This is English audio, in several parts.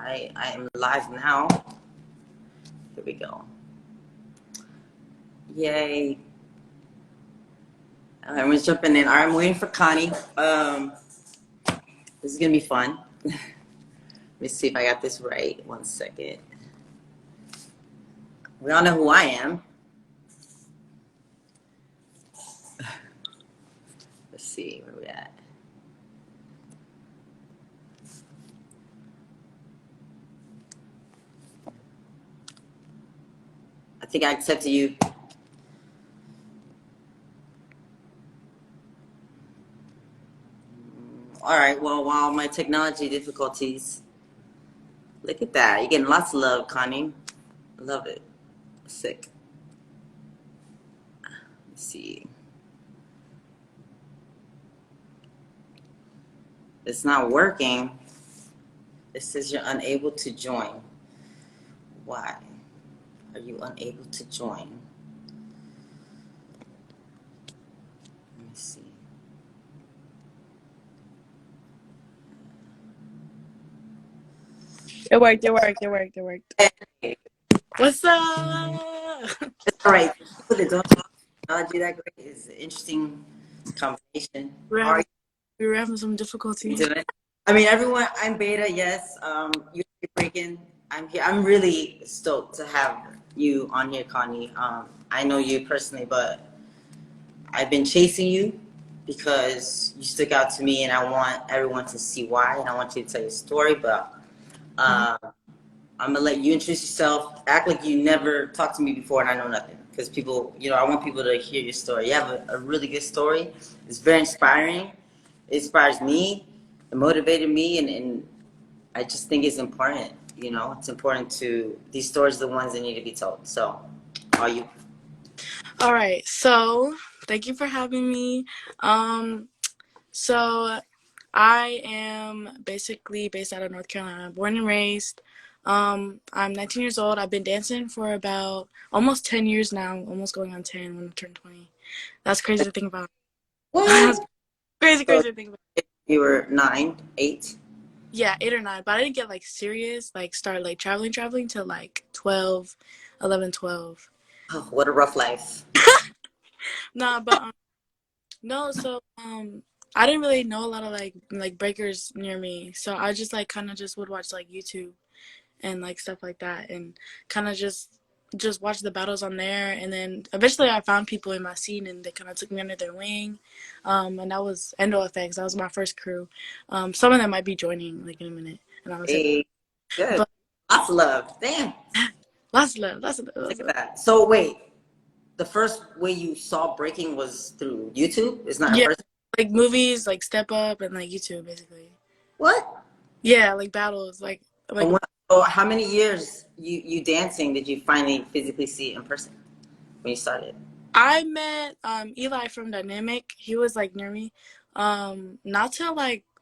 I am live now. Here we go. Yay. Everyone's jumping in. All right, I'm waiting for Connie. This is going to be fun. Let me see if I got this right. 1 second. We all know who I am. Let's see where we at. I think I accepted you. All right, well, wow, my technology difficulties. Look at that. You're getting lots of love, Connie. I love it. Sick. Let's see. It's not working. It says you're unable to join. Why are you unable to join? Let me see. It worked. What's up? It's all right. People that don't talk technology that great is an interesting conversation. We were having some difficulty. I mean, everyone, I'm Beta, yes. USA Breakin. I'm here. I'm really stoked to have you on here, Connie. I know you personally, but I've been chasing you because you stuck out to me, and I want everyone to see why, and I want you to tell your story, but I'm going to let you introduce yourself. Act like you never talked to me before and I know nothing. Because people, I want people to hear your story. You have a really good story. It's very inspiring. It inspires me. It motivated me. And I just think it's important. It's important these stories are the ones that need to be told. So, are you? All right. So, thank you for having me. So, I am basically based out of North Carolina, born and raised. I'm 19 years old. I've been dancing for about almost 10 years now, almost going on 10 when I turn 20. That's crazy to think about. What? crazy to think about. You were 9, 8? Yeah, 8 or 9, but I didn't get serious, start traveling till 12, 11, 12. Oh, what a rough life. Nah, but no, so I didn't really know a lot of breakers near me, so I just kind of just would watch YouTube and stuff like that, and kind of just watch the battles on there, and then eventually I found people in my scene, and they kind of took me under their wing, and that was Endo Effects. That was my first crew. Some of them might be joining in a minute, and I was good. But, lots of love. Damn. Lots of love. Look at that. So wait. The first way you saw breaking was through YouTube? It's not a person? Movies, Step Up, and YouTube, basically. What? Yeah, battles, So how many years you dancing did you finally physically see in person when you started? I met Eli from Dynamic. He was near me. Not till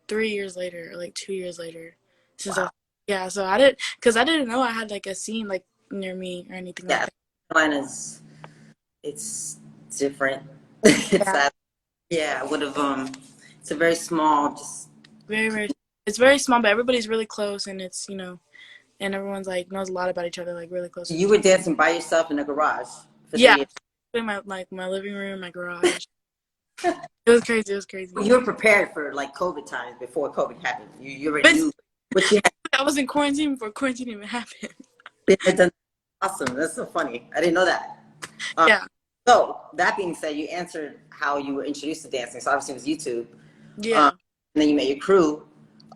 3 years later, or 2 years later. Wow. So I didn't know I had a scene near me or anything like that. Carolina's, it's different. I would have it's a very small, just very it's very small, but everybody's really close, and it's and everyone's knows a lot about each other, really close. You were dancing by yourself in a garage for 3 years. In my my living room, my garage. It was crazy. You were prepared for COVID times before COVID happened. You already knew what you had. I was in quarantine before quarantine even happened. Awesome. That's so funny. I didn't know that. So that being said, you answered how you were introduced to dancing. So obviously it was YouTube. Yeah. And then you met your crew.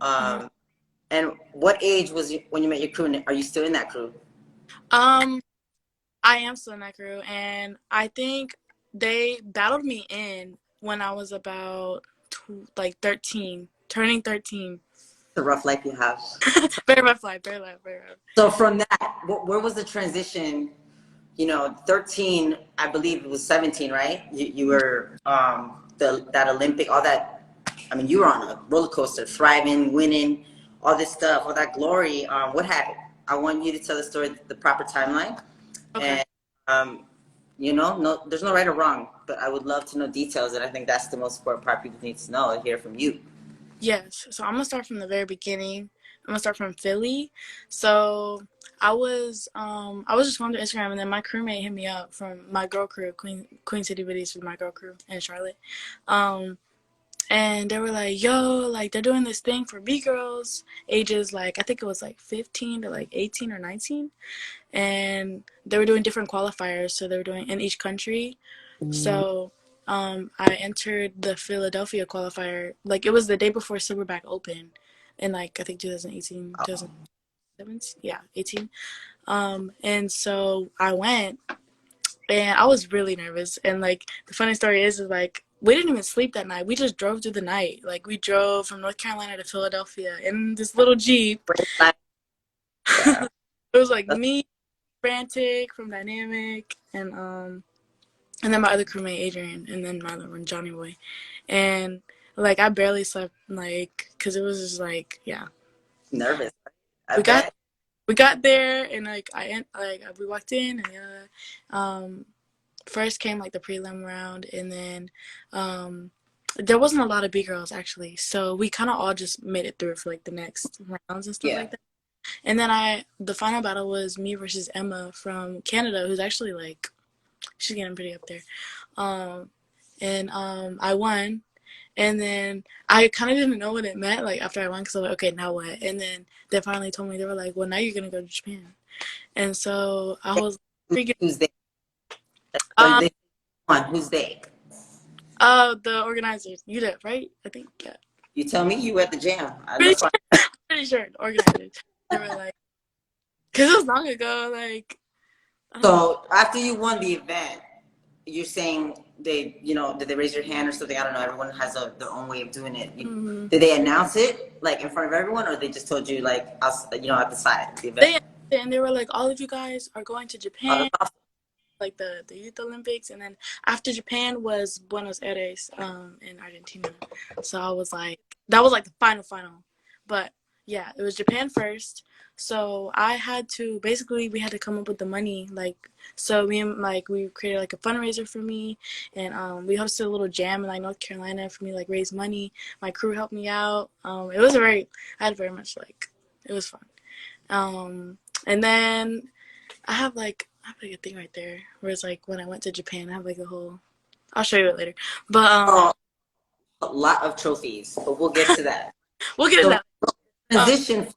And what age was you when you met your crew? And are you still in that crew? I am still in that crew, and I think they battled me in when I was about 13, turning 13. It's a rough life you have. Very rough life. So from that, where was the transition? 13, I believe it was 17, right? You were that Olympic, all that. I mean, you were on a roller coaster, thriving, winning, all this stuff, all that glory. What happened? I want you to tell the story, the proper timeline. Okay. And no, there's no right or wrong, but I would love to know details, and I think that's the most important part people need to know and hear from you. Yes. So I'm gonna start from the very beginning. I'm gonna start from Philly. So I was just going through Instagram, and then my crewmate hit me up from my girl crew, Queen City Biddies, with my girl crew in Charlotte. Um, and they were like, "Yo, like they're doing this thing for B girls, ages like I think it was like 15 to like 18 or 19, and they were doing different qualifiers. So they were doing in each country. So I entered the Philadelphia qualifier. Like it was the day before Silverback Open, in like I think 2018, 2017, yeah, 18. And so I went, and I was really nervous. And like the funny story is like we didn't even sleep that night. We just drove through the night. Like we drove from North Carolina to Philadelphia in this little Jeep. Yeah. It was like That's me, Frantic from Dynamic, and then my other crewmate Adrian, and then my other one Johnny Boy, and like I barely slept, like because it was just like yeah. nervous. I We got bet. we got there, and like we walked in, and first came like the prelim round, and then there wasn't a lot of B girls actually, so we kind of all just made it through for like the next rounds and stuff Yeah. like that. And then the final battle was me versus Emma from Canada, who's actually like she's getting pretty up there. Um, and I won. And then I kind of didn't know what it meant, like, after I won, because I was like, okay, now what? And then they finally told me, they were like, well, now you're going to go to Japan. And so I was freaking, Who's they? Like uh, they on who's they? the organizers, you did, right? I think, yeah. You tell me you at the jam. Pretty That's why. sure, pretty sure, the organizers. They were like, because it was long ago, like, I don't know. So after you won the event, you're saying they, did they raise your hand or something? I don't know. Everyone has their own way of doing it. Mm-hmm. Did they announce it like in front of everyone, or they just told you like, at the side of the event? They, and they were like, all of you guys are going to Oh, Japan, that's awesome. like the Youth Olympics, and then after Japan was Buenos Aires, in Argentina. So I was like, that was like the final. But yeah, it was Japan first. So I had to basically we had to come up with the money, like so we created like a fundraiser for me, and we hosted a little jam in like North Carolina for me, like raise money. My crew helped me out. It was I had very much like it was fun. And then I have like a thing right there where it's like when I went to Japan, I have like a whole. I'll show you it later, but Oh, a lot of trophies, but we'll get to that. we'll get into So that. transition,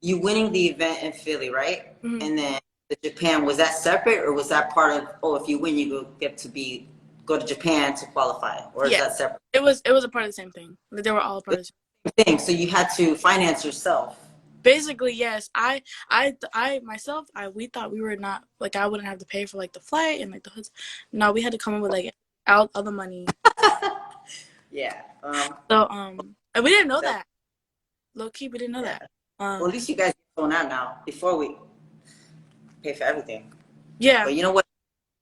you winning the event in Philly, right? Mhm. And then the Japan, was that separate, or was that part of? Oh, if you win, you go to Japan to qualify, or is Yeah, that separate? it was a part of the same thing. Like, they were all a part of the same. Thing. So you had to finance yourself. Basically, yes. I myself, we thought we were not like I wouldn't have to pay for like the flight and like the hoods. No, we had to come up with like out all the money. Yeah. So and we didn't know That, that. Low key, we didn't know yeah. that. Well, at least you guys get going out now. Before we pay for everything. Yeah, But you know what?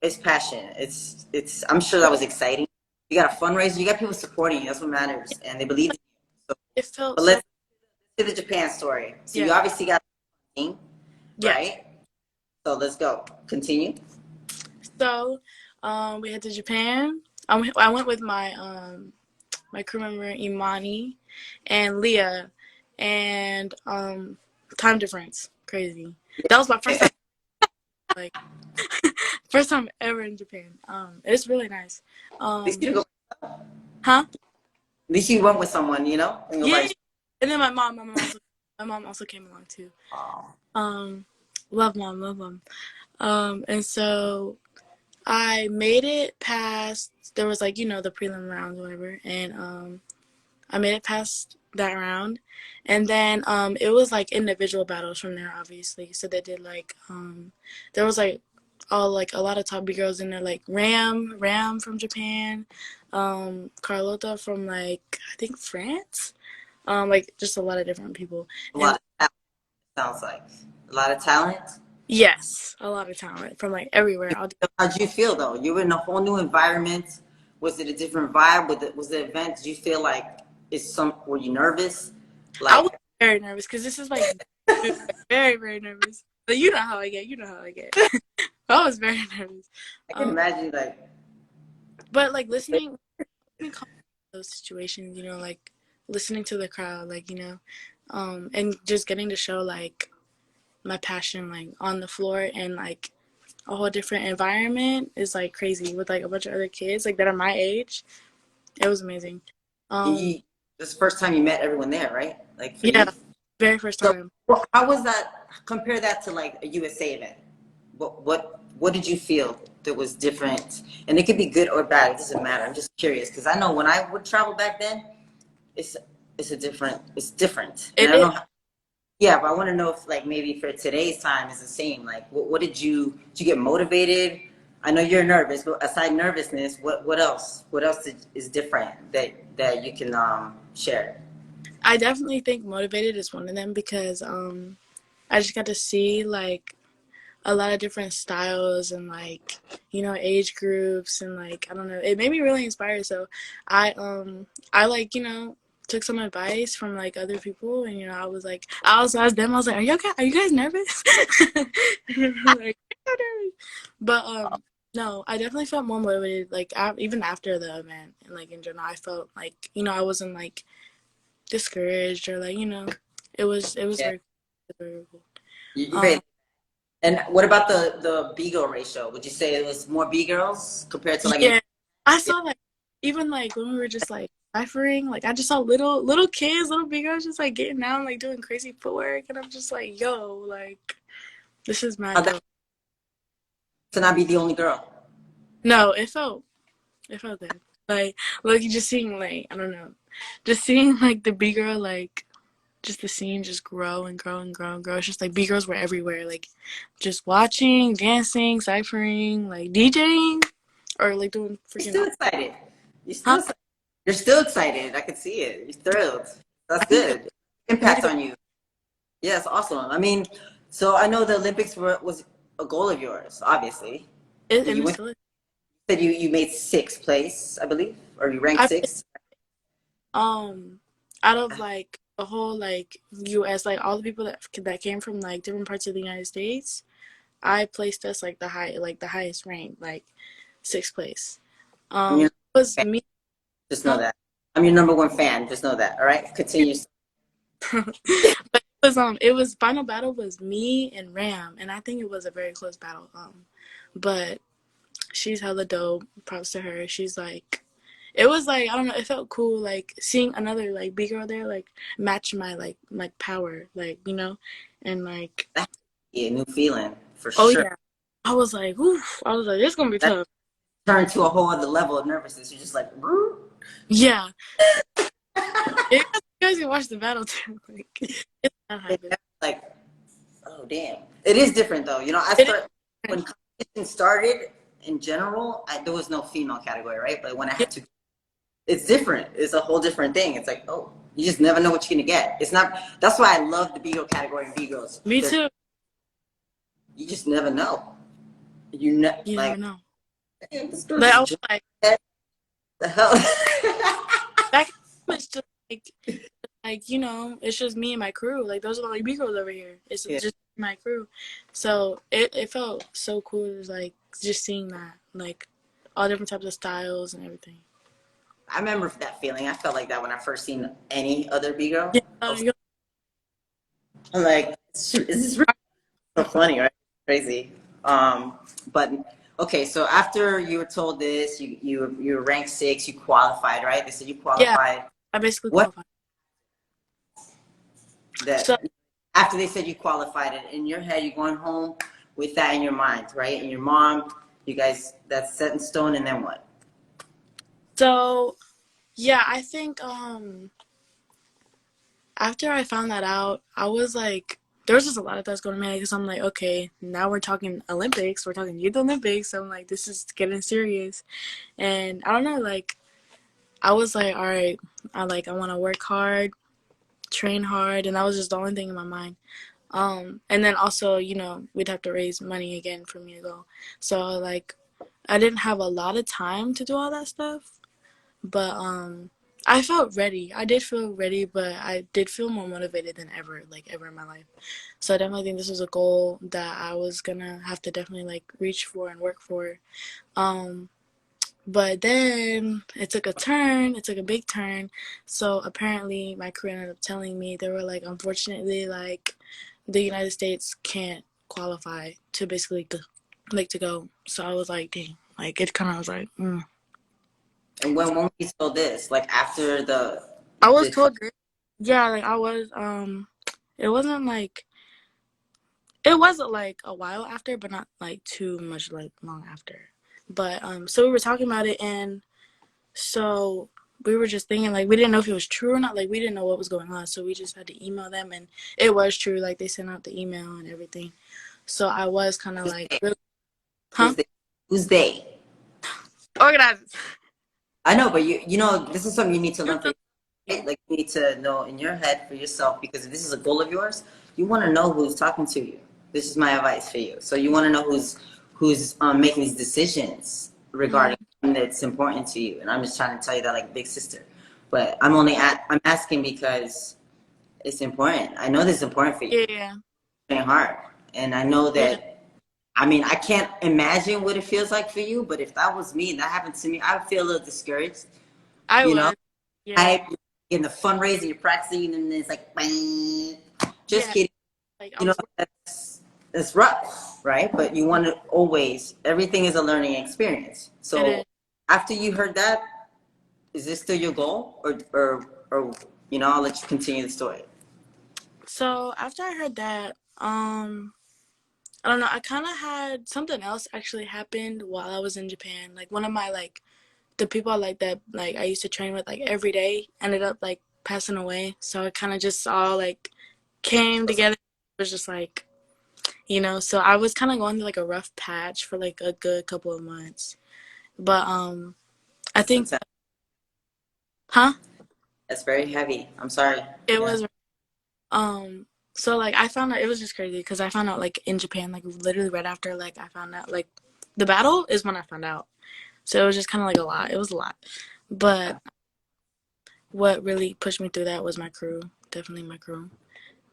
It's passion. It's. I'm sure that was exciting. You got a fundraiser. You got people supporting you. That's what matters, and they believe in you. So, it felt but so. let's to the Japan story. So Yeah, you obviously got a team, yeah. right? So let's go. Continue. So, we head to Japan. I went with my crew member Imani and Leah, and time difference, crazy. That was my first time, like first time ever in Japan. It's really nice. At least Um, you go. huh? At least you went with someone, and go Yeah. by. And then my mom also came along too. Oh, Um, love mom. And so I made it past. There was like the prelim rounds, whatever, and I made it past that round, and then it was like individual battles from there, obviously. So they did like there was like all like a lot of top B girls in there, like Ram from Japan, Carlota from like I think France, like just a lot of different people. a And lot of talent, sounds like a lot of talent. yes, a lot of talent from like everywhere. How'd you feel though? You were in a whole new environment. Was it a different vibe? Was the event? Did you feel like were you nervous? I was Like, very nervous because this is like very very nervous. But you know how I get. You know how I get. I was very nervous. I can imagine like, But like listening those situations, like listening to the crowd, like And just getting to show like my passion like on the floor and like a whole different environment is like crazy with like a bunch of other kids like that are my age. It was amazing. You, this is the first time you met everyone there, right? Like for Yeah, you. very first So time. how was that? Compare that to like a USA event. What did you feel that was different? And it could be good or bad. It doesn't matter. I'm just curious because I know when I would travel back then, it's it's different, and I It don't is. know. Yeah, but I want to know if like maybe for today's time is the same. Like, what did you get motivated? I know you're nervous, but aside nervousness, what else? What else is different that you can share? I definitely think motivated is one of them because I just got to see like a lot of different styles and like age groups and like I don't know, it made me really inspired. So I like took some advice from like other people, and I was like, I also asked them, I was like, are you okay, are you guys nervous? Like, "I'm nervous." But no, I definitely felt more motivated like even after the event, and like in general I felt like I wasn't like discouraged or like it was Yeah, very cool. you um made. And what about the B girl ratio? Would you say it was more B girls compared to like Yeah, I yeah, saw like even like when we were just like ciphering, like I just saw little kids, little big girls just like getting down, like doing crazy footwork, and I'm just like, yo, like this is mad how'd that dope. to not be the only girl? No, it felt good. Like you just seeing like I don't know, just seeing like the big girl like just the scene just grow and grow and grow and grow. It's just like big girls were everywhere, like just watching, dancing, ciphering, like DJing, or like doing You're freaking still excited. You're huh? still you're still excited. I can see it. You're thrilled. That's I need to go. good. I need to Impact go. on you. Yes, awesome. I mean, so I know the Olympics was a goal of yours, obviously. And You it's went still said you made sixth place, I believe, or you ranked I sixth. out of like the whole like US, like all the people that came from like different parts of the United States, I placed us like the highest rank, like sixth place. I'm your It was fan. me, Just know huh? that. I'm your number one fan. Just know that. All right. Continue. But it was final battle was me and Ram, and I think it was a very close battle. But she's hella dope. Props to her. She's like, it was like I don't know. It felt cool, like seeing another like big girl there, like match my like power, like and like That's a new feeling for oh sure. yeah, I was like, oof. I was like, it's gonna be That tough. turned to a whole other level of nervousness. You're just like, "Brr." Yeah, you guys can watch the battle too. Like it's not hype. Like, oh damn. It is different though. I It is. start when competition started in general. There was no female category, right? But when I Yeah, had to, it's different. It's a whole different thing. It's like, oh, you just never know what you're gonna get. It's not. That's why I love the B-girl category and B-girls me because too. you just never know. You never Like, know. damn, this girl Like I just was jumped. like, The hell. back it's just like it's just me and my crew. Like those are the only B girls over here. It's Yeah. just my crew. So it felt so cool. It was like just seeing that, like all different types of styles and everything. I remember that feeling. I felt like that when I first seen any other B-girl. Yeah, I'm like, shoot, is this really so funny, right? Crazy. But okay, so after you were told this, you were ranked six, you qualified, right? They said you yeah. qualified. I basically What qualified. So that after they said you qualified it in your head, you're going home with that in your mind, right? And your mom, you guys, that's set in stone. And then what? so yeah, I think after I found that out, I was like, there was just a lot of thoughts going in my head because I'm like, okay, now we're talking Olympics, we're talking Youth Olympics. So I'm like, this is getting serious, and I don't know, like I was like, all right, I want to work hard, train hard, and that was just the only thing in my mind. And then also, we'd have to raise money again for me to go. So like, I didn't have a lot of time to do all that stuff, but I felt ready. I did feel ready, but I did feel more motivated than ever, like ever in my life. So I definitely think this was a goal that I was gonna have to definitely like reach for and work for. Um, But then it took a turn. It took a big turn. So apparently, my crew ended up telling me they were like, unfortunately, like the United States can't qualify to basically to go. So I was like, dang. Like it kind of was like, And when we saw this, like after I was the trial, told, yeah, like I was. It wasn't like it wasn't like a while after, but not like too much like long after. But so we were talking about it, and so we were just thinking like we didn't know if it was true or not. Like we didn't know what was going on, so we just had to email them, and it was true. Like they sent out the email and everything. So I was kind of who's like, they? really, huh? Who's they? Who's they? Organizers. I know, but you know, this is something you need to learn for yourself. Like you need to know in your head for yourself, because if this is a goal of yours, you want to know who's talking to you. This is my advice for you. So you want to know who's making these decisions regarding something that's important to you. And I'm just trying to tell you that like big sister. But I'm asking because it's important. I know this is important for you. Yeah, It's hard, and I know yeah. that. I mean, I can't imagine what it feels like for you, but if that was me and that happened to me, I would feel a little discouraged. I You know, was. Yeah, I in the fundraising, you're practicing, and it's like, bang. Just yeah. kidding. Like I You know, was. that's rough, right? But you want to always. Everything is a learning experience. It is. So after you heard that, is this still your goal, or you know, I'll let you continue the story. So after I heard that, I don't know. I kind of had something else actually happened while I was in Japan. Like one of my like the people like that like I used to train with like every day ended up like passing away. So it kind of just all like came together. It was just like So I was kind of going through like a rough patch for like a good couple of months. But I That's think, intense. huh? That's very heavy. I'm sorry. It Yeah. was um. So like I found out it was just crazy because I found out like in Japan like literally right after like I found out like the battle is when I found out. So it was just kind of like a lot. It was a lot. But what really pushed me through that was my crew. Definitely my crew.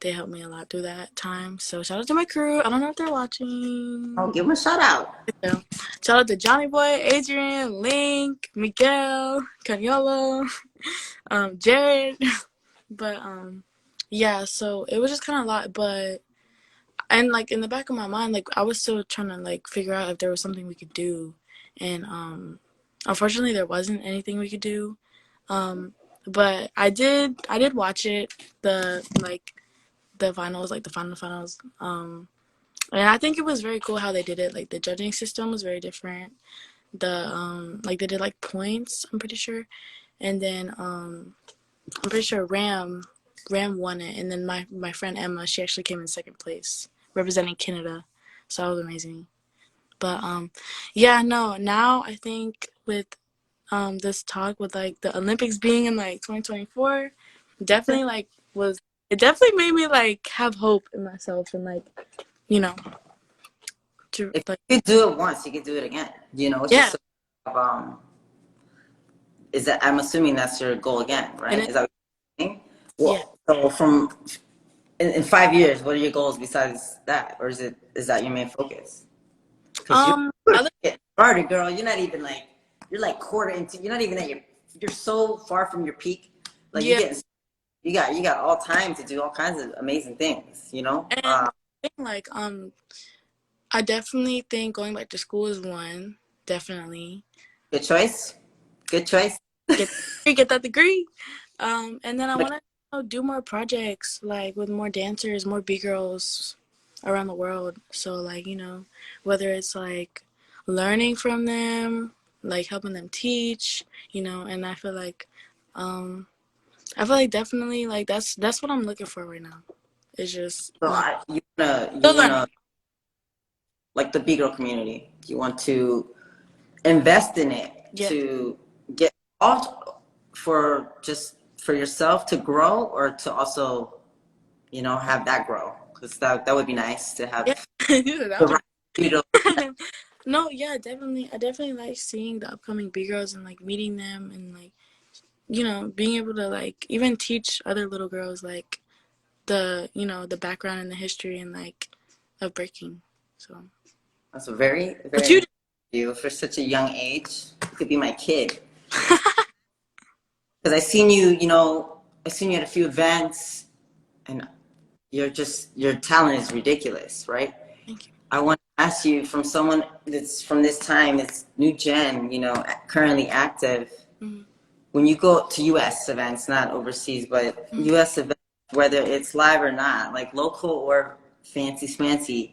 They helped me a lot through that time. So shout out to my crew. I don't know if they're Oh, watching. give him a shout out. So, shout out to Johnny Boy, Adrian, Link, Miguel, Caniolo, Jared. But yeah, so it was just kind of a lot. But and like in the back of my mind, like I was still trying to like figure out if there was something we could do, and unfortunately there wasn't anything we could do. But I did watch it, the finals, like the finals. And I think it was very cool how they did it. Like the judging system was very different. Like they did like points, I'm pretty sure. And then I'm pretty sure Ram won it, and then my friend Emma, she actually came in second place representing Canada. So that was amazing. But yeah, no, now I think with this talk with like the Olympics being in like 2024, definitely like was it definitely made me like have hope in myself and like you know to If like you could do it once, you could do it again. You know, it's yeah. just is that I'm assuming that's your goal again, And right? it, Is that what you're saying? yeah. Well, so from in 5 years, what are your goals besides that, or is that your main focus? Because you're Other getting started, girl. You're not even like you're like quarter into. You're not even at your. You're so far from your peak. Like you're yeah. getting. You got all time to do all kinds of amazing things. You know. And I think like I definitely think going back to school is one. Definitely. Good choice. Good choice. Get that degree. And then I want to do more projects like with more dancers, more B girls around the world. So like whether it's like learning from them, like helping them teach, and I feel like definitely like that's what I'm looking for right now. It's just So like you still wanna learning. like the B girl community. You want to invest in it Yeah. to get off for yourself to grow, or to also have that grow, because that would be nice to Yeah. have That the would right you be No, yeah, definitely. I definitely like seeing the upcoming B girls and like meeting them and like being able to like even teach other little girls like the background and the history and like of breaking. So that's a very but very nice of you for such a young age. you could be my kid. Because I seen you, I seen you at a few events, and your talent is ridiculous, right? Thank you. I want to ask you, from someone that's from this time, that's new gen, currently active, Mm-hmm. when you go to US events, not overseas, but US events, whether it's live or not, like local or fancy smancy,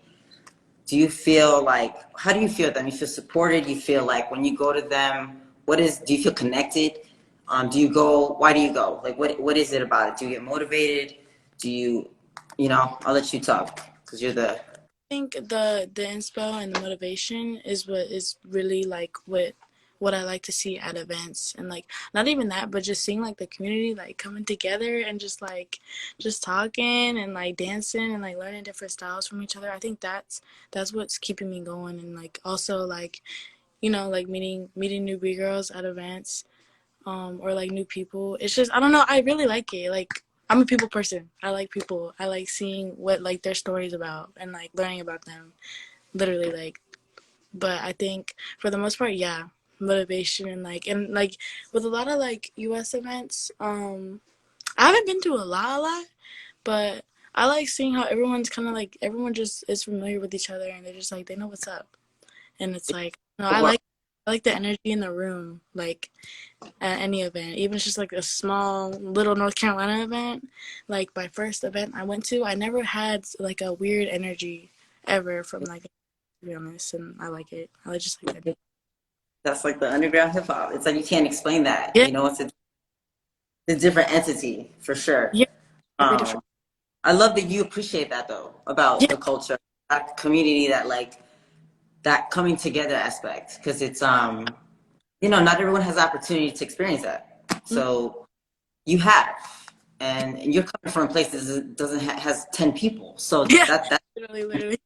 do you feel like, how do you feel them? You feel supported? You feel like when you go to them, do you feel connected? Why do you go? Like, what is it about it? Do you get motivated? I'll let you talk because you're the. I think the inspo and the motivation is what is really like what I like to see at events, and like not even that, but just seeing like the community like coming together and just talking and like dancing and like learning different styles from each other. I think that's what's keeping me going, and like also like like meeting new B-girls at events, or like new people. It's just, I don't know, I really like it. Like, I'm a people person. I like people. I like seeing what like their stories about and like learning about them. Literally, like, but I think for the most part, yeah, motivation and like with a lot of like US events, I haven't been to a lot, but I like seeing how everyone's kind of like everyone just is familiar with each other, and they're just like they know what's up. And it's like, no, I like the energy in the room, like at any event, even if it's just like a small little North Carolina event. Like my first event I went to, I never had like a weird energy ever from like, to be honest, and I like it. I just like that. That's like the underground hip hop. It's like you can't explain that. Yeah, It's a different entity for sure. yeah, very Um, different. I love that you appreciate that though about Yeah, the culture, that community, that coming together aspect, because it's not everyone has the opportunity to experience that. So you have, and you're coming from a place that has 10 people. So yeah, that literally.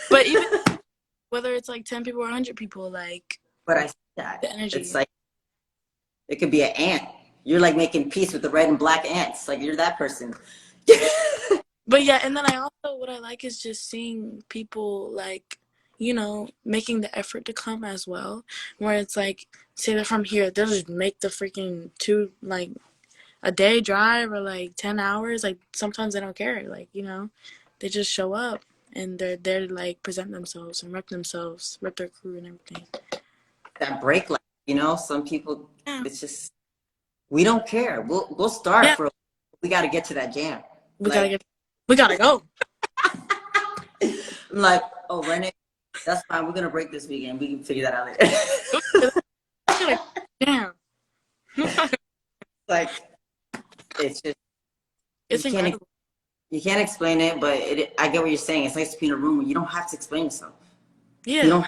But even whether it's like 10 people or 100 people, like but I see the that it's energy. like it could be an ant. You're like making peace with the red and black ants. Like you're that person. But yeah, and then what I like is just seeing people like, making the effort to come as well. Where it's like, say they're from here, they'll just make the freaking like a day drive or like 10 hours. Like sometimes they don't care. Like, they just show up and they're there to like present themselves and rep their crew and everything. That break, like some people, Yeah. it's just we don't care. We'll start Yeah. for. We got to get to that jam. We gotta go. I'm like, oh, Renee, that's fine. We're gonna break this weekend. We can figure that out later. Damn. Like, it's just It's incredible. you can't explain it, but I get what you're saying. It's nice to be in a room where you don't have to explain yourself. Yeah.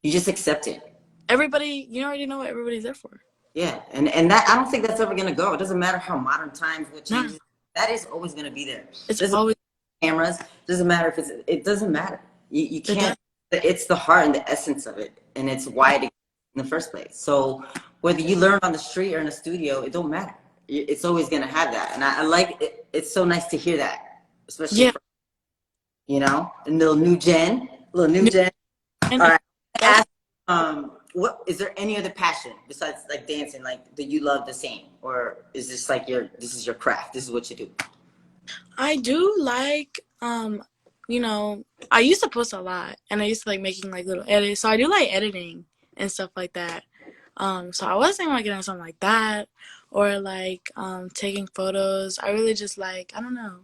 You just accept it. Everybody, you already know what everybody's there for. Yeah, and that, I don't think that's ever gonna go. It doesn't matter how modern times, what changes. No. That is always gonna be there. It's always cameras. Doesn't matter if it doesn't matter. You can't. It's the heart and the essence of it, and it's why it exists in the first place. So whether you learn on the street or in a studio, it don't matter. It's always gonna have that, and I like it. It's so nice to hear that, especially for, a little new gen. All right. Ask, what is there any other passion besides like dancing, like that you love the same, or is this like this is your craft? This is what you do. I do like, I used to post a lot, and I used to like making like little edits. So I do like editing and stuff like that. So I was thinking about getting something like that, or like taking photos. I really just like, I don't know,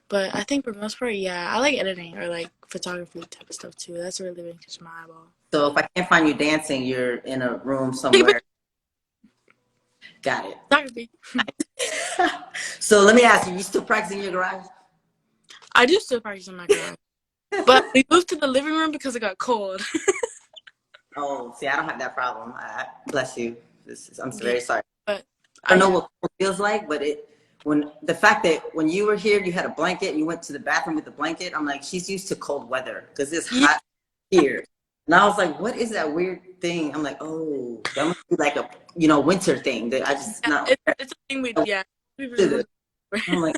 but I think for the most part, yeah, I like editing or like photography type of stuff too. That's really been catching my eyeball. So if I can't find you dancing, you're in a room somewhere. Got it. Photography. So let me ask you still practicing in your garage? I do still practice in my garage, but we moved to the living room because it got cold. Oh, see, I don't have that problem. Bless you. I'm very sorry. But I don't know what it feels like, but the fact that when you were here, you had a blanket and you went to the bathroom with the blanket, I'm like, she's used to cold weather because it's hot here. And I was like, what is that weird thing? I'm like, oh, that must be like a winter thing that I just not. It's a thing we I'm like,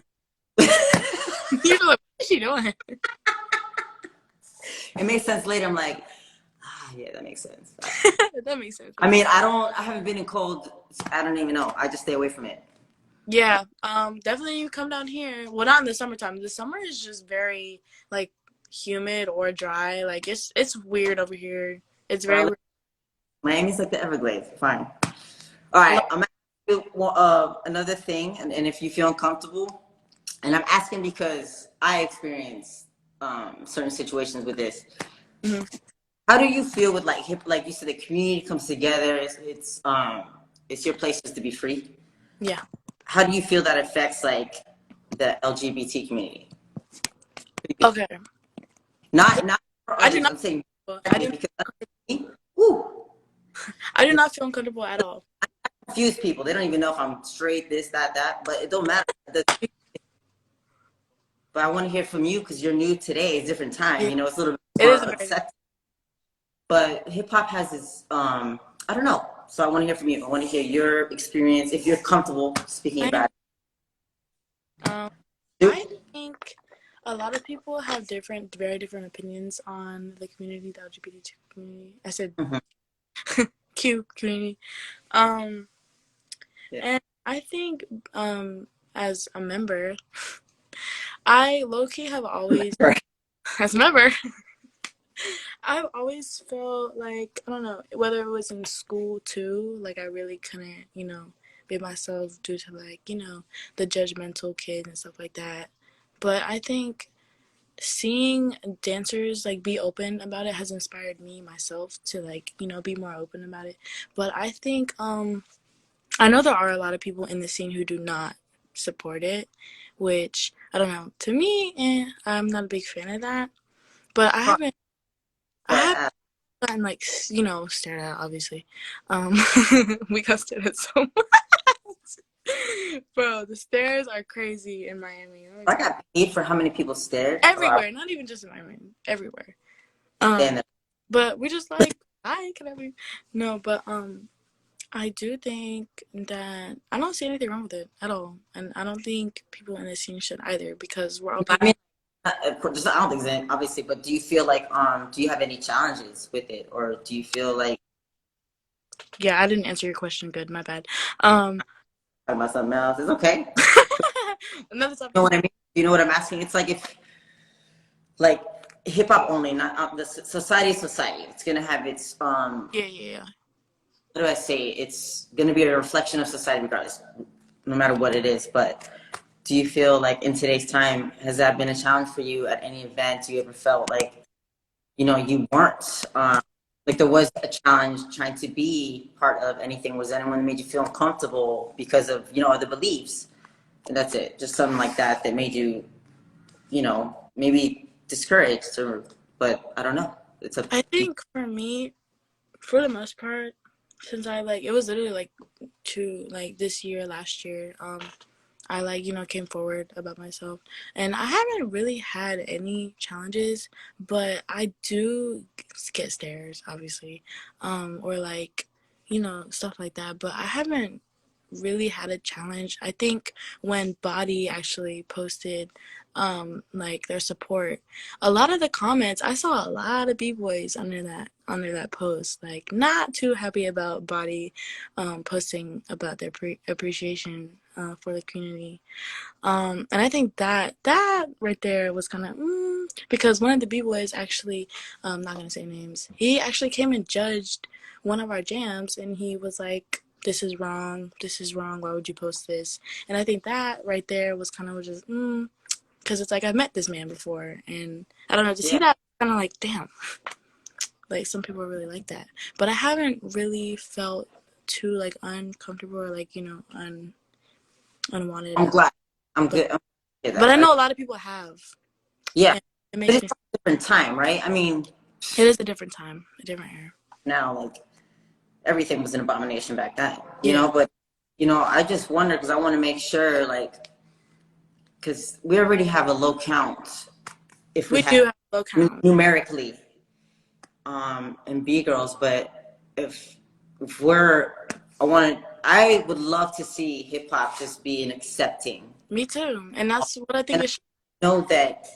you're like, what is she doing? It makes sense later. I'm like, Yeah, that makes sense. That makes sense. I mean, I haven't been in cold. I don't even know. I just stay away from it. Yeah, definitely you come down here. Well, not in the summertime. The summer is just very like humid or dry. Like it's weird over here. It's very Well, weird. Miami's like the Everglades. Fine. All right. I'm asking you another thing, and if you feel uncomfortable, and I'm asking because I experienced certain situations with this. Mhm. How do you feel with like hip? Like you said, the community comes together. It's your place just to be free. Yeah. How do you feel that affects like the LGBT community? Okay. Not for I do others. not. I'm saying I do. because me, woo, I do not feel uncomfortable at all. confuse people. They don't even know if I'm straight, this, that. But it don't matter. But I want to hear from you because you're new today. It's a different time. Yeah. You know, it's a little bit It more is a very. accepted. But hip hop has this. I don't know. So I want to hear from you. I want to hear your experience. If you're comfortable speaking about I it. think a lot of people have very different opinions on the community, the LGBTQ community. I said Mhm. Q community. Um, Yeah. and I think as a member, I low key have always, Right. as a member, I've always felt like, I don't know, whether it was in school too, like I really couldn't, be myself due to like, the judgmental kids and stuff like that. But I think seeing dancers like be open about it has inspired me myself to like, be more open about it. But I think I know there are a lot of people in the scene who do not support it, which I don't know. To me, I'm not a big fan of that. But I But have gotten like stared at obviously. We got stared at so much. Bro, the stairs are crazy in Miami. Let me I tell you. got paid for how many people stared. Everywhere, not even just in Miami, everywhere. Stand there. But we just like, hi, can I be? No, but I do think that I don't see anything wrong with it at all, and I don't think people in the scene should either because we're all I people. mean, of course, I don't think so, obviously, but do you feel like do you have any challenges with it, or do you feel like Yeah, I didn't answer your question. Good, my bad. talking about something else? It's okay. Another You know topic. what I mean? You know what I'm asking? It's like if like hip hop only, not the society is society. It's gonna have its Yeah, yeah, yeah. what do I say? It's gonna be a reflection of society regardless, no matter what it is. But do you feel like in today's time has that been a challenge for you at any event? You ever felt like you weren't like there was a challenge trying to be part of anything? Was anyone made you feel uncomfortable because of other beliefs? And that's it, just something like that made you maybe discouraged, or but I don't know. It's a I think for me, for the most part, since I like it was literally like this year, last year, I like came forward about myself, and I haven't really had any challenges, but I do get stares obviously, or like stuff like that, but I haven't really had a challenge. I think when Body actually posted like their support, a lot of the comments, I saw a lot of b-boys under that post, like not too happy about Body posting about their appreciation for the community. And I think that right there was kind of because one of the b-boys actually, not gonna say names, he actually came and judged one of our jams, and he was like, this is wrong, why would you post this? And I think that right there was kind of just because it's like I've met this man before, and I don't know, to see yeah. that kind of like, damn, like some people are really like that, but I haven't really felt too like uncomfortable or like unwanted I'm at all. glad. I'm but good. I'm good at but I that. know a lot of people have, Yeah, and it but makes it's me, a different time, right? I mean, it is a different time, a different era. now like everything was an abomination back then, Yeah, but I just wonder because I want to make sure, like, because we already have a low count if we we have do have low count. numerically and B girls, but if we're I would love to see hip hop just be an accepting, Me too, and that's what I think and it should. I know that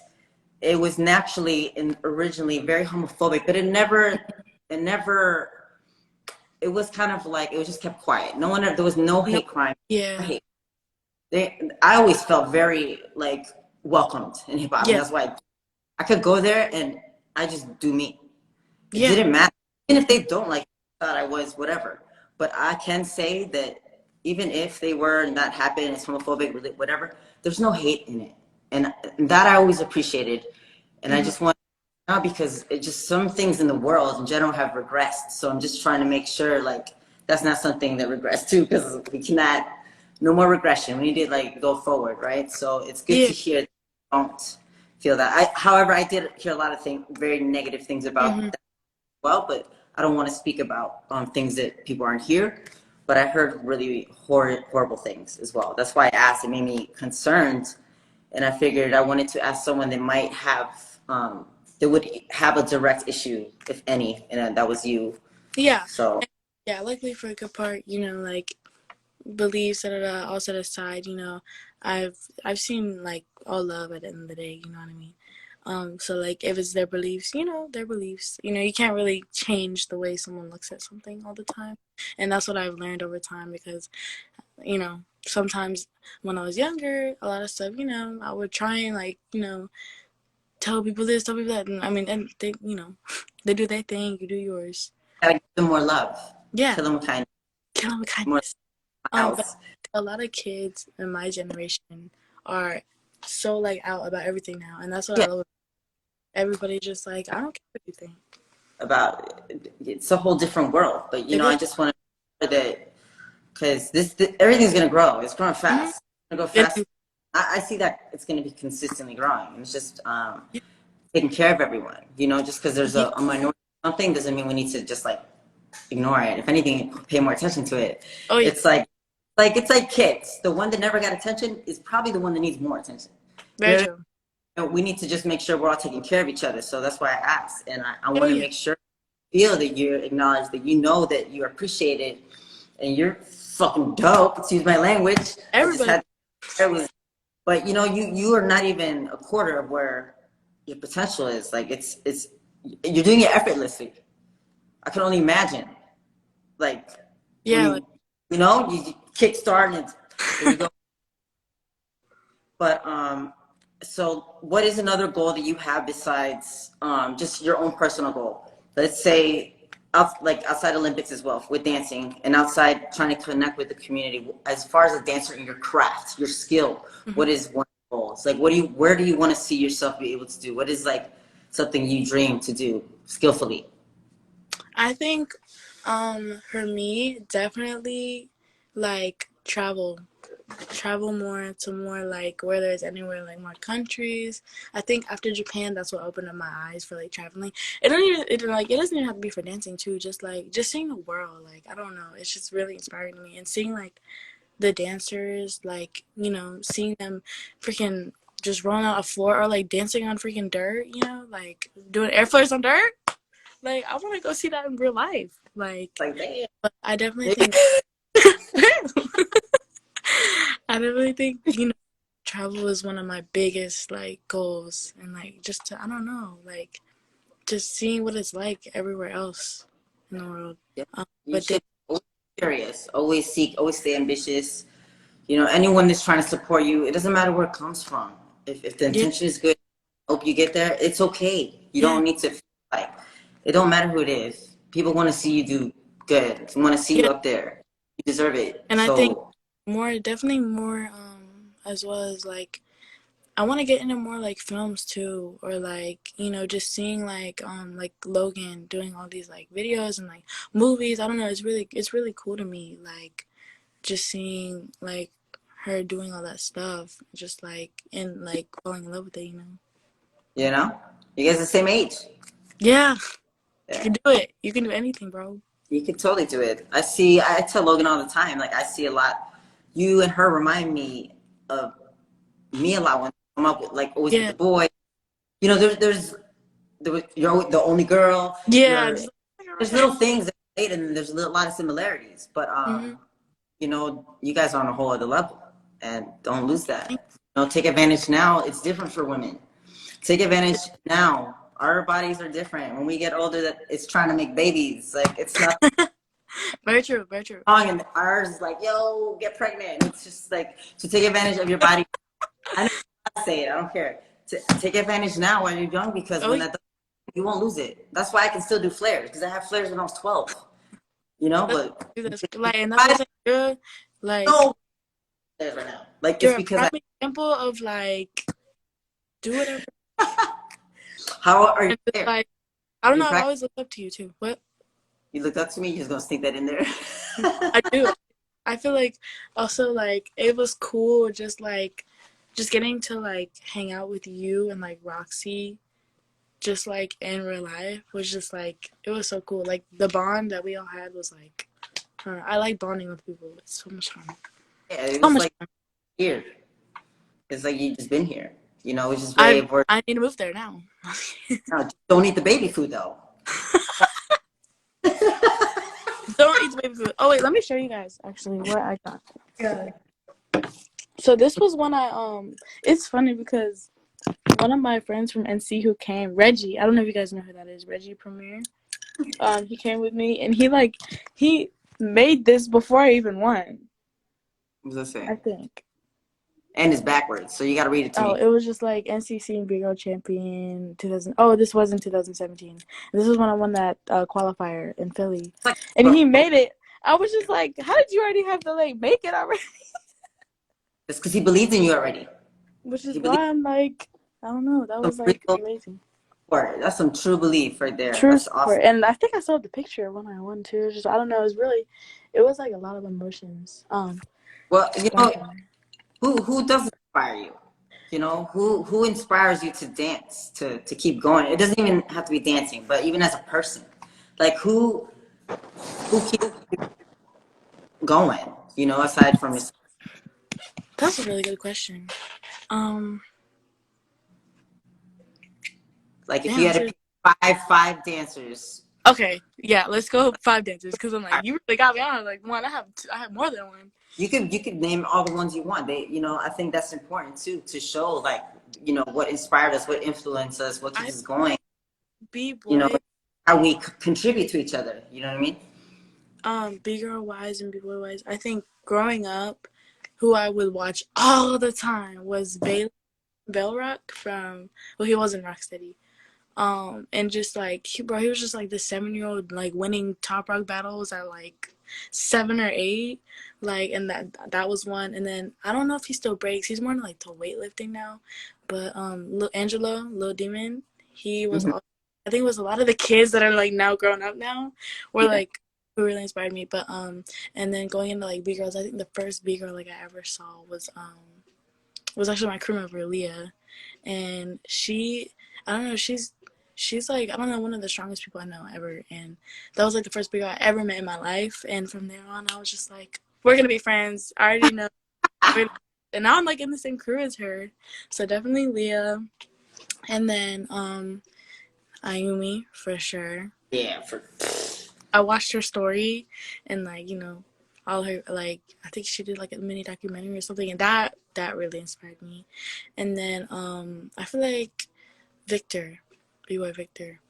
it was naturally and originally very homophobic, but it never it never, it was kind of like, it was just kept quiet. No one, there was no hate crime. Yeah. Hate. I always felt very like welcomed in hip hop. And Yeah. that's why I could go there and I just do me. It Yeah. didn't matter. Even if they don't like, thought I was whatever. But I can say that even if they were not happy and it's homophobic, whatever, there's no hate in it. And that I always appreciated. And I just want now because it just some things in the world in general have regressed. So I'm just trying to make sure like that's not something that regressed too, because we cannot, no more regression. We need to like go forward, right? So it's good Yeah. to hear that you don't feel that. However, I did hear a lot of things, very negative things about that as well, but I don't want to speak about things that people aren't here. But I heard really horrible things as well. That's why I asked. It made me concerned, and I figured I wanted to ask someone that might have that would have a direct issue, if any, and that was you. Yeah. So Yeah, luckily for a good part, you know, like beliefs, all set aside, you know, I've seen like all love at the end of the day, you know what I mean? So like if it's their beliefs, you know, their beliefs. You know, you can't really change the way someone looks at something all the time. And that's what I've learned over time because, you know, sometimes when I was younger, a lot of stuff, you know, I would try and like, you know, tell people this, tell people that. And I mean, and they, you know, they do their thing, you do yours. gotta give them more love. Yeah. Kill them with kindness. Kill them with More kindness. But else. a lot of kids in my generation are so like out about everything now, and that's what I Yeah. love. Everybody just like, I don't care what you think. About it's a whole different world, but you It know, I is. just want to that because everything's gonna grow. It's growing fast. It's gonna go fast. I see that it's gonna be consistently growing. It's just taking care of everyone. You know, just because there's a minority of something doesn't mean we need to just like ignore it. If anything, pay more attention to it. Oh yeah. It's like kids. The one that never got attention is probably the one that needs more attention. Very true. You know, we need to just make sure we're all taking care of each other. So that's why I asked, and I Oh want to yeah. make sure you feel that you're acknowledged, that you know that you're appreciated, and you're fucking dope. Excuse my language. Everybody. But you know, you are not even a quarter of where your potential is. Like it's you're doing it effortlessly. I can only imagine. Like Yeah. you know, you kickstart and there you go. But so what is another goal that you have besides just your own personal goal? Let's say outside Olympics as well with dancing and outside trying to connect with the community. As far as a dancer in your craft, your skill, what is one of your goals? Like where do you want to see yourself be able to do? What is like something you dream to do skillfully? I think for me, definitely like travel more to more like where there's anywhere like more countries. I think after Japan, that's what opened up my eyes for like traveling. It doesn't even have to be for dancing too. Just like just seeing the world. Like I don't know, it's just really inspiring to me. And seeing like the dancers, like you know, seeing them freaking just rolling out a floor or like dancing on freaking dirt. You know, like doing air flips on dirt. Like I want to go see that in real life. Like, Like damn. but I definitely think. I really think, you know, travel is one of my biggest like goals and like just to I don't know, like just seeing what it's like everywhere else in the world. Yeah. You But should always be curious, always seek, always stay ambitious. You know, anyone that's trying to support you, it doesn't matter where it comes from. If the yeah, intention is good, hope you get there, it's okay. You yeah, don't need to feel like it don't matter who it is. People want to see you do good. They want to see yeah. you up there. You deserve it. And I think So definitely more as well as like I want to get into more like films too, or like you know just seeing like Logan doing all these like videos and like movies. I don't know. It's really cool to me. Like just seeing like her doing all that stuff, just like and like falling in love with it. You know. you know, you guys are the same age. Yeah, you Yeah. can do it. You can do anything, bro. You can totally do it. I tell Logan all the time, like I see a lot. You and her remind me of me a lot when I come up with like always with Yeah. the boy. You know, you're the only girl. Yeah. There's little things that relate, and there's a lot of similarities. But Mm-hmm. you know, you guys are on a whole other level, and don't lose that. You know, take advantage now. It's different for women. Take advantage now Our bodies are different. When we get older, that it's trying to make babies. Like it's not Very true. Very true. wrong, and ours is like, yo, get pregnant. It's just like to take advantage of your body. I know how to say it. I don't care. To take advantage now while you're young, because Oh, when that you won't lose it. That's why I can still do flares, because I had flares when I was 12. You know, let's but do this. Like, and that's what I'm saying. You're like no flares right now. Like it's you're a because prime example of like do whatever. how are you And just, there? like I don't You know. I've practice? always looked up to you too. What You looked up to me. You're just gonna sneak that in there. I do. I feel like also like it was cool just getting to like hang out with you and like Roxy just like in real life was just like it was so cool. Like the bond that we all had was like I like bonding with people. It's so much fun. Yeah, it So was much like fun. here. It's like you just been here. You know, it's just way of work. I need to move there now. Now, don't eat the baby food though. Don't eat the baby food. Oh wait, let me show you guys actually what I got. Yeah. So this was one it's funny because one of my friends from NC who came, Reggie, I don't know if you guys know who that is, Reggie Premier. He came with me and he made this before I even won, What was I I saying? think. And it's backwards, so you got to read it to Oh, me. it was just like NCC and Big Girl Champion 2000. Oh, this was in 2017. This was when I won that qualifier in Philly. It's like, And he made it. I was just like, how did you already have to like make it already? it's because he believed in you already. Which is He believed why I'm like, I don't know. That some was like real amazing. support. That's some true belief right there. True That's support. awesome. And I think I saw the picture when I won too. It was just I don't know. It was like a lot of emotions. Well, you know, Watching. who doesn't inspire you? You know, who inspires you to dance, to keep going? It doesn't even have to be dancing, but even as a person, like who keeps going? You know, aside from yourself. That's a really good question. Um, Like if you damn. had to pick five dancers, Okay, yeah, let's go 5 dancers because I'm like, you really got me on. Like one, I have more than one. you could name all the ones you want. They, you know, I think that's important too, to show like, you know, what inspired us, what influenced us, what keeps I us going. B You know, boy, how we contribute to each other. You know what I mean? B girl wise and B boy wise. I think growing up, who I would watch all the time was Velrock from. Well, he was in Rocksteady. And just like he was just like the 7-year-old like winning top rock battles at like 7 or 8, like, and that was one. And then I don't know if he still breaks. He's more into like to weightlifting now, but Lil Demon, he was Mm-hmm. all, I think it was a lot of the kids that are like now grown up now were Yeah. like who really inspired me. But and then going into like B girls, I think the first B girl like I ever saw was actually my crew member Leah, and I don't know, she's like I don't know one of the strongest people I know ever, and that was like the first big girl I ever met in my life, and from there on I was just like we're gonna be friends. I already know, and now I'm like in the same crew as her, so definitely Leah, and then Ayumi for sure. Yeah. For I watched her story and like all her like I think she did like a mini documentary or something, and that really inspired me. And then I feel like Victor, B-Boy Victor.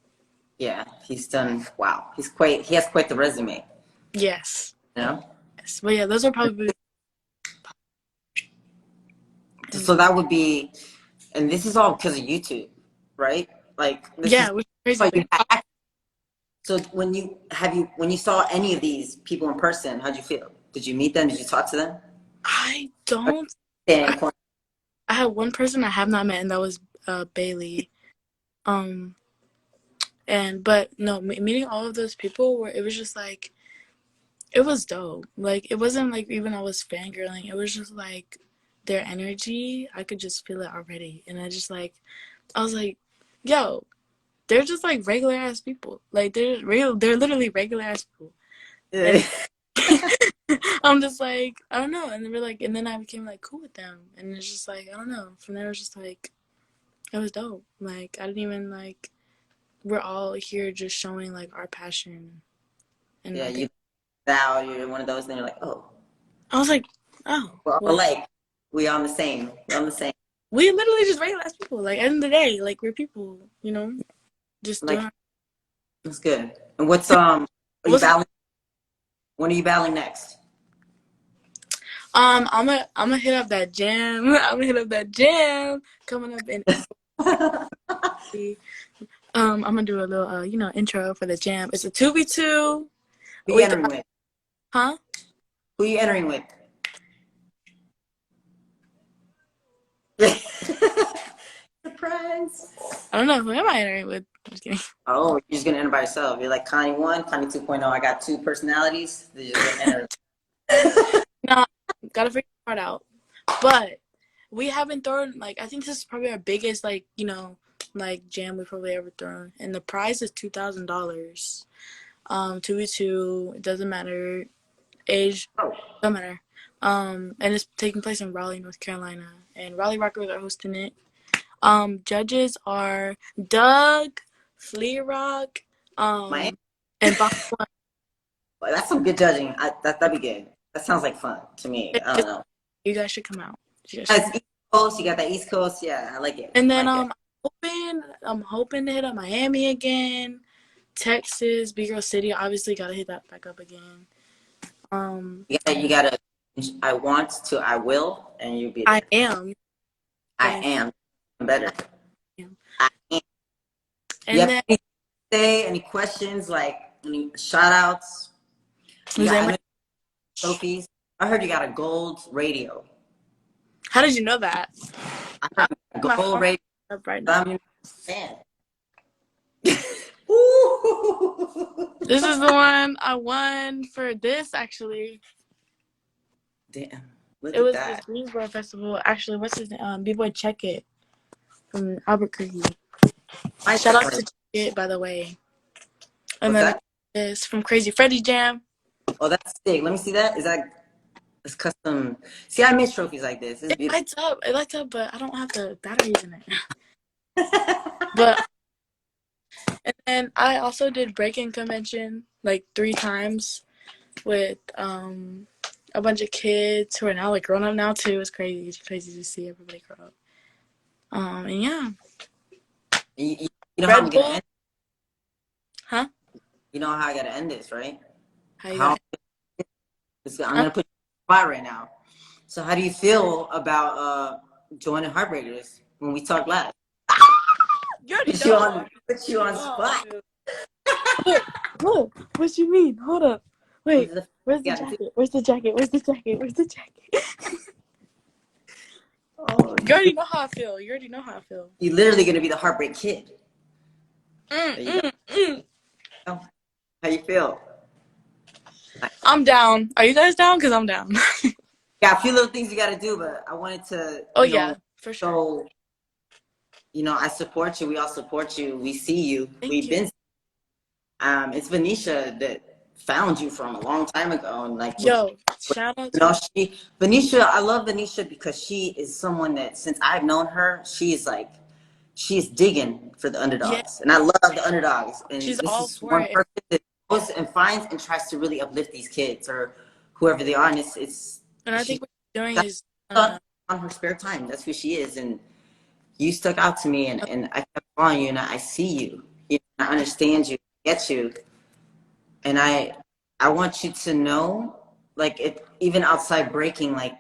yeah, he's done. Wow, he has quite the resume. Yes. You know. Yes. But yeah, those are probably So that would be, and this is all because of YouTube, right? Like this is yeah, which is why crazy. you have. So when you saw any of these people in person, how'd you feel? Did you meet them? Did you talk to them? I don't Yeah, I had one person I have not met, and that was Bailey. Um and but no, meeting all of those people where it was just like it was dope. Like it wasn't like even I was fangirling. It was just like their energy. I could just feel it already, and I was like, yo, they're just like regular ass people. Like they're real. They're literally regular ass people. And I'm just like I don't know. And they were like, and then I became like cool with them, and it's just like I don't know. From there, it was just like it was dope. Like I didn't even like we're all here just showing like our passion, and yeah, I think you out, you're one of those, and you're like, oh, I was like, oh we're all well. alike. We on the same. We're on the same. We literally just regular ass people. Like, end of the day, like, we're people, you know? Just Like, doing. that's good. And what's are you What's battling? When are you battling next? I'm gonna hit up that gym. I'm gonna hit up that gym coming up in April. I'm gonna do a little intro for the gym. It's a 2v2. Who you We entering got, with? huh? Who you entering with? Surprise. I don't know. Who am I entering with? I'm just kidding. Oh, you're just gonna enter by yourself. You're like Connie 1, Connie 2.0. I got two personalities. They're just gonna enter. No, gotta figure that part out. But we haven't thrown, like, I think this is probably our biggest, like, like jam we've probably ever thrown. And the prize is $2,000. 2v2, it doesn't matter. Age, Oh, doesn't matter. And it's taking place in Raleigh, North Carolina. And Raleigh Rockers are hosting it. Judges are Doug, Flea Rock, Miami. and Bob. Well, that's some good judging. That'd be good. That sounds like fun to me. I don't know. You guys should come out. That's East Coast. You got that East Coast. Yeah, I like it. And then I like I'm hoping to hit up Miami again, Texas, Big Girl City. Obviously, gotta hit that back up again. it. You gotta. I want to. I will, and you'll be there. I am. I am better. am. I am. And You have then anything to say? Any questions? Like any shout outs? I know trophies. I heard you got a gold radio. how did you know that? I heard you got a gold radio. Up right now. I'm your fan. This is the one I won for this actually. Damn. Look It at was that. this Greensboro festival. Actually, what's his name? B-Boy Check It from Albuquerque. Shout out to Check It, by the way. And What's then that? this from Crazy Freddy Jam. Oh, that's sick. Let me see that. Is that it's custom? See, I miss trophies like this. It's It beautiful. lights up, but I don't have the batteries in it. But and then I also did break-in convention like 3 times with a bunch of kids who are now like grown up now too. It's crazy. It's crazy to see everybody grow up. And yeah. You know how I'm Red gonna Bull? end? Huh? You know how I gotta end this, right? How you How got I'm gonna put you on the spot right now. So, how do you feel about joining Heartbreakers when we talked last? You already Put you know. on, put you on spot. Look, what you mean? Hold up. Wait, where's the Gotta do- jacket? Where's the jacket? Where's the jacket? Where's the jacket? Oh, You already know how I feel. You already know how I feel. you're literally gonna be the Heartbreak Kid. There you go. Oh, how you feel? I'm down. Are you guys down? Because I'm down. Got a few little things you gotta do, but I wanted to. Oh, you know, yeah, for sure. So, I support you. We all support you. We see you. Thank We've you. been. It's Venetia that found you from a long time ago, and like, Yo, shout out to Venetia. I love Venetia because she is someone that since I've known her, she's digging for the underdogs, and I love the underdogs. And She's this all is for one it. person that goes and finds and tries to really uplift these kids or whoever they are, and it's And I she think what you're doing is on her spare time. That's who she is, and you stuck out to me, and I kept following you, and I see you. I understand you, get you, and I want you to know, like, it even outside breaking, like,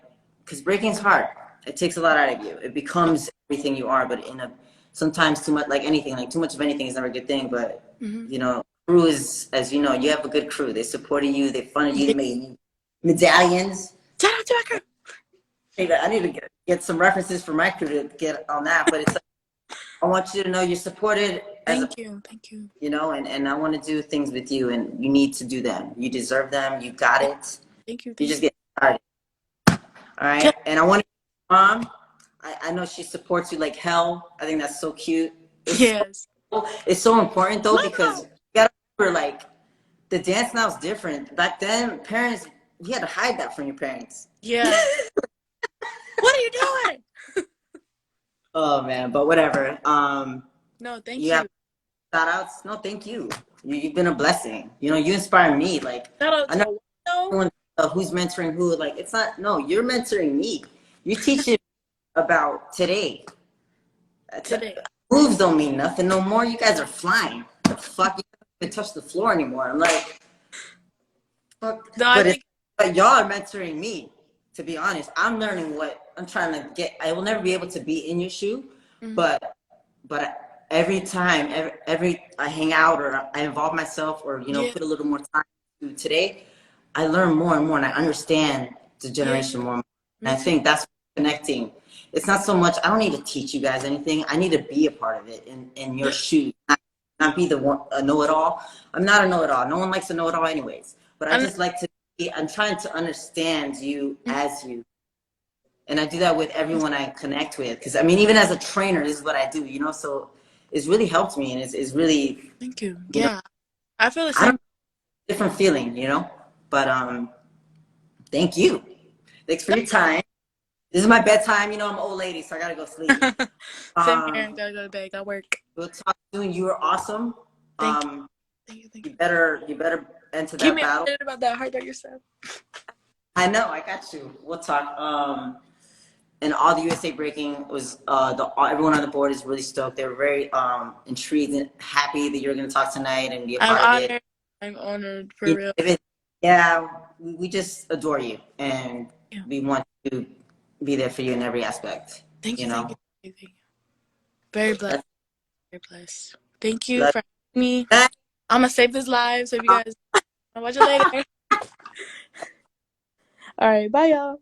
because breaking's hard. It takes a lot out of you. It becomes everything you are, but sometimes too much, like anything, like too much of anything is never a good thing. But crew is, as you know, you have a good crew. They supported you. They funded you. They made medallions. shout out to my crew. I need to get some references for my crew to get on that. But it's I want you to know you're supported. Thank you. And I want to do things with you, and you need to do them. You deserve them. You got it. Thank you. You just get started. All right. And I want to mom. I know she supports you like hell. I think that's so cute. Yes. It's so important though, because you gotta remember, like, the dance now is different. Back then, parents, you had to hide that from your parents. Yeah. What are you doing? Oh man, but whatever. No, thank you. you. Have shout outs? No, thank you. You've been a blessing. You inspire me. Like, Shout out I know everyone, who's mentoring who. Like, it's not. No, you're mentoring me. You're teaching about today. today. moves don't mean nothing no more. You guys are flying. The fuck, you can't even touch the floor anymore. I'm like, fuck. No, I think. But y'all are mentoring me. To be honest, I'm learning what I'm trying to get. I will never be able to be in your shoe, but every time, every I hang out or I involve myself or Yeah. put a little more time to today, I learn more and more, and I understand the generation more. And I think that's connecting. It's not so much. I don't need to teach you guys anything. I need to be a part of it in your shoes, not be the one a know-it-all. I'm not a know-it-all. No one likes to know it all, anyways. But I just like to. I'm trying to understand you as you. And I do that with everyone I connect with. Because, I mean, even as a trainer, this is what I do, So it's really helped me. And it's really, Thank you. Yeah. I feel the I same. don't different feeling, But thank you. Thanks for your time. This is my bedtime. I'm an old lady, so I got to go sleep. Same here. Gotta go to bed. Gotta work. We'll talk soon. You are awesome. Thank you. Thank you. You better enter Keep that me battle. updated about that hard dog yourself. I know. I got you. We'll talk. And all the USA Breaking was everyone on the board is really stoked. They're very intrigued and happy that you're going to talk tonight and be a part of it. I'm honored for real. Yeah, we just adore you, and we want to be there for you in every aspect. Thank you. Thank you. Very blessed. Very blessed. Thank you for having me. I'm gonna save this live so if you guys watch it later. All right, bye y'all.